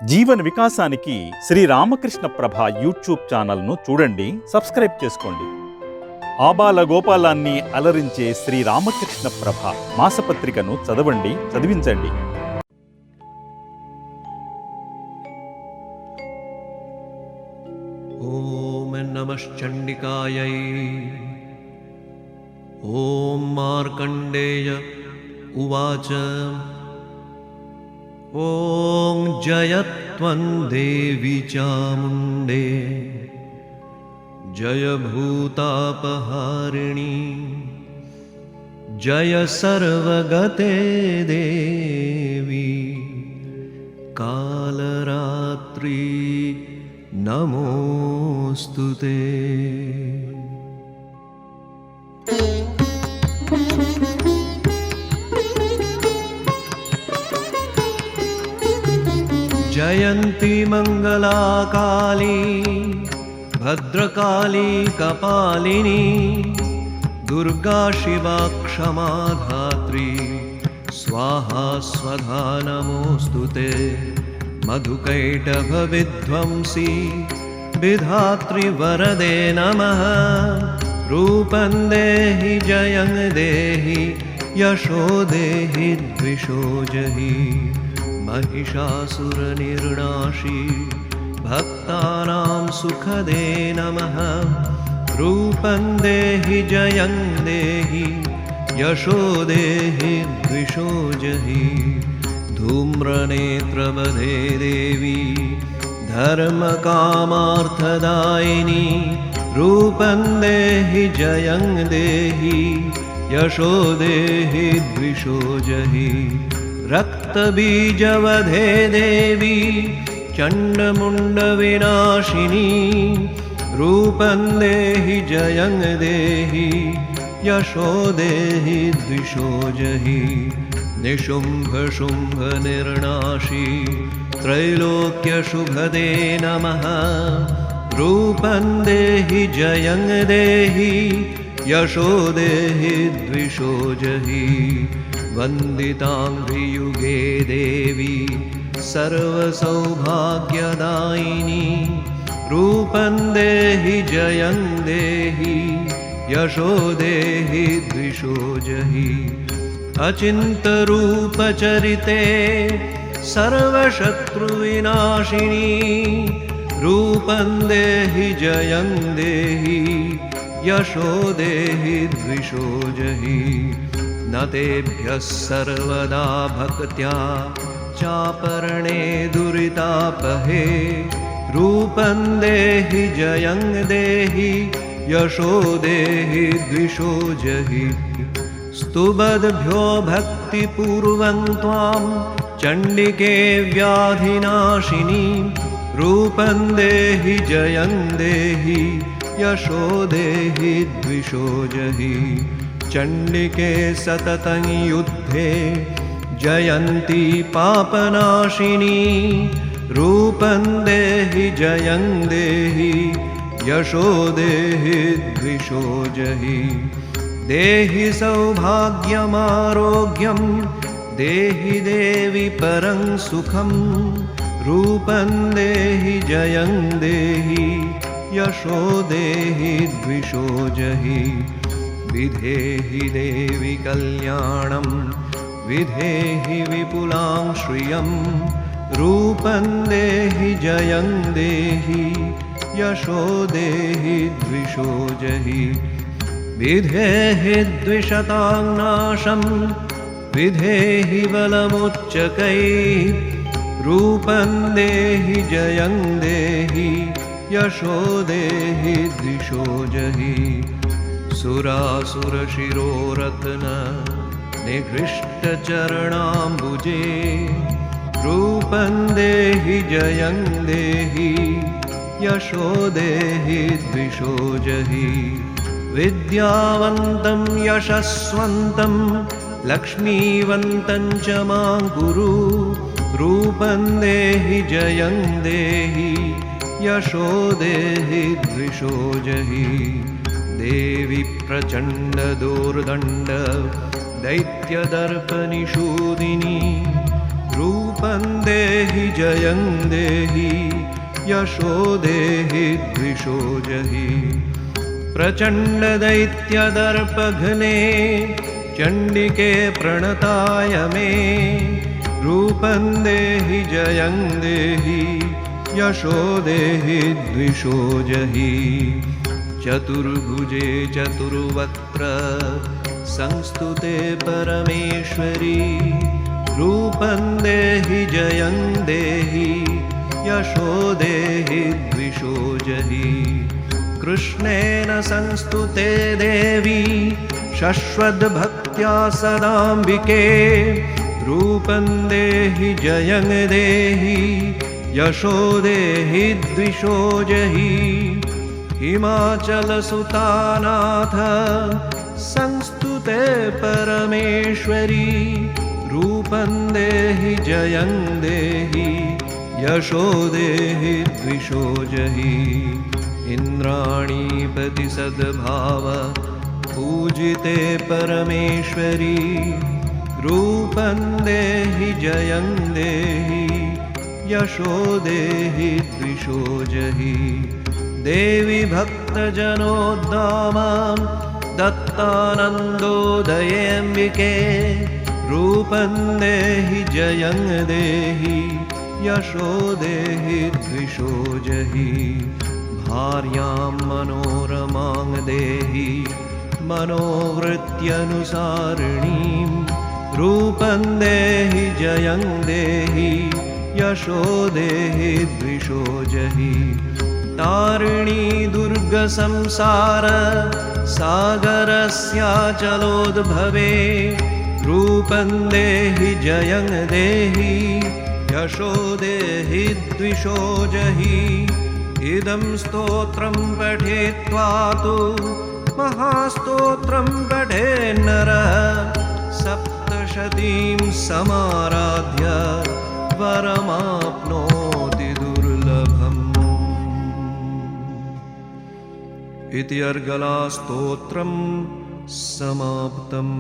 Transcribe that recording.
జీవన వికాసానికి శ్రీ రామకృష్ణ ప్రభ యూట్యూబ్ ఛానల్ను చూడండి, సబ్స్క్రైబ్ చేసుకోండి. ఆబాల గోపాలాన్ని అలరించే శ్రీ రామకృష్ణ ప్రభ మాసపత్రికను చదవండి, చదివించండి. ఓం నమశ్చండికాయై. ఓం మార్కండేయ ఉవాచ. ఓం జయత్వం దేవి చాముండే జయ భూతాపహారిణి జయ సర్వగతే దేవి కాలరాత్రి నమోస్తుతే. जयन्ती मंगला काली भद्रकाली कपालिनी दुर्गा शिवा क्षमा धात्री स्वाहा स्वधा नमोस्तुते. मधुकैटभ विध्वंसी विधात्री वरदे नमः. रूपं देहि जयं देहि यशो देहि द्विषो जहि. महिषासुरनिर्णाशी भक्तानां सुखदे नमः. रूपं देहि जयं देहि यशो देहि द्विषो जहि. धूम्रनेत्रवधे देवी धर्मकामार्थदायिनी. रूपं देहि जयं देहि यशो देहि द्विषो जहि. रक्तबीजवधे देवी चण्डमुण्डविनाशिनी. रूपं देहि जयं देहि यशो देहि द्विषो जहि. निशुम्भशुम्भनिर्णाशी त्रैलोक्यशुभदे नमः. रूपं देहि जयं देहि यशो देहि द्विषो जहि. वन्दिताङ्घ्रियुगे देवी सर्वसौभाग्यदायिनी. रूपं देहि जयं देहि यशो देहि द्विषो जहि. अचिन्तरूपचरिते सर्वशत्रुविनाशिनी. रूपं देहि जयं देहि यशो देहि द्विषो जहि. न तेभ्यः सर्वदा भक्त्या चापरणे दुरितापहे. रूपं देहि जयं देहि यशो देहि द्विषो जहि. स्तुबद्भ्यो भक्तिपूर्वं त्वां चण्डिके व्याधिनाशिनी. रूपं देहि जयं देहि यशो देहि द्विषो जहि. चण्डिके सततं युद्धे जयन्ती पापनाशिनी. रूपं देहि जयं देहि यशो देहि द्विषो जहि. देहि सौभाग्यमारोग्यं देहि देवि परं सुखं. रूपं देहि जयं देहि यशो देहि द्विषो जहि. विधेहि देवि कल्याणं विधेहि विपुलां श्रियं. रूपं देहि जयं देहि यशो देहि द्विषो जहि. विधेहि द्विषतां नाशं विधेहि बलमुच्चकैः. रूपं देहि जयं देहि यशो देहि द्विषो जहि. सुरासुरशिरोरत्न निकृष्टचरणाम्बुजे. रूपं देहि जयं देहि यशो देहि द्विषो जहि. विद्यावन्तं यशस्वन्तं लक्ष्मीवन्तं च मां कुरु. रूपं देहि जयं देहि यशो देहि द्विषो जहि. देवी प्रचण्डदोर्दण्ड दैत्यदर्पनिषूदिनी. रूपं देहि जयं देहि यशो देहि द्विषो जहि प्रचण्डदैत्यदर्पघ्ने चण्डिके प्रणताय मे रूपं देहि जयं देहि यशो देहि द्विषो जहि चतुर्भुजे चतुर्वक्त्र संस्तुते परमेश्वरी रूपं देहि जयं देहि यशो देहि द्विषो जहि कृष्णेन संस्तुते देवी शश्वद्भक्त्या सदाम्बिके रूपं देहि जयं देहि यशो देहि द्विषो जहि हिमाचलसुतानाथ संस्तुते परमेश्वरी रूपं देहि जयं देहि यशो देहि द्विषो जहि इन्द्राणीपति सद्भाव पूजिते परमेश्वरी रूपं देहि जयं देहि यशो देहि द्विषो जहि देवी भक्तजनोद्दामां दत्तानन्दोदयेऽम्बिके रूपं देहि जयं देहि यशो देहि द्विषो जहि भार्यां मनोरमां देहि मनोवृत्त्यनुसारिणीं रूपं देहि जयं देहि यशो देहि द्विषो जहि तारिणी दुर्गसंसार सागरस्याचलोद्भवे रूपं देहि जयं देहि यशो देहि द्विषो जहि इदं स्तोत्रं पठित्वा तु महास्तोत्रं पठेन्नरः सप्तशतीं समाराध्य वरमाप्नोति दुर्लभम् इति अर्गलास्तोत्रं समाप्तम्।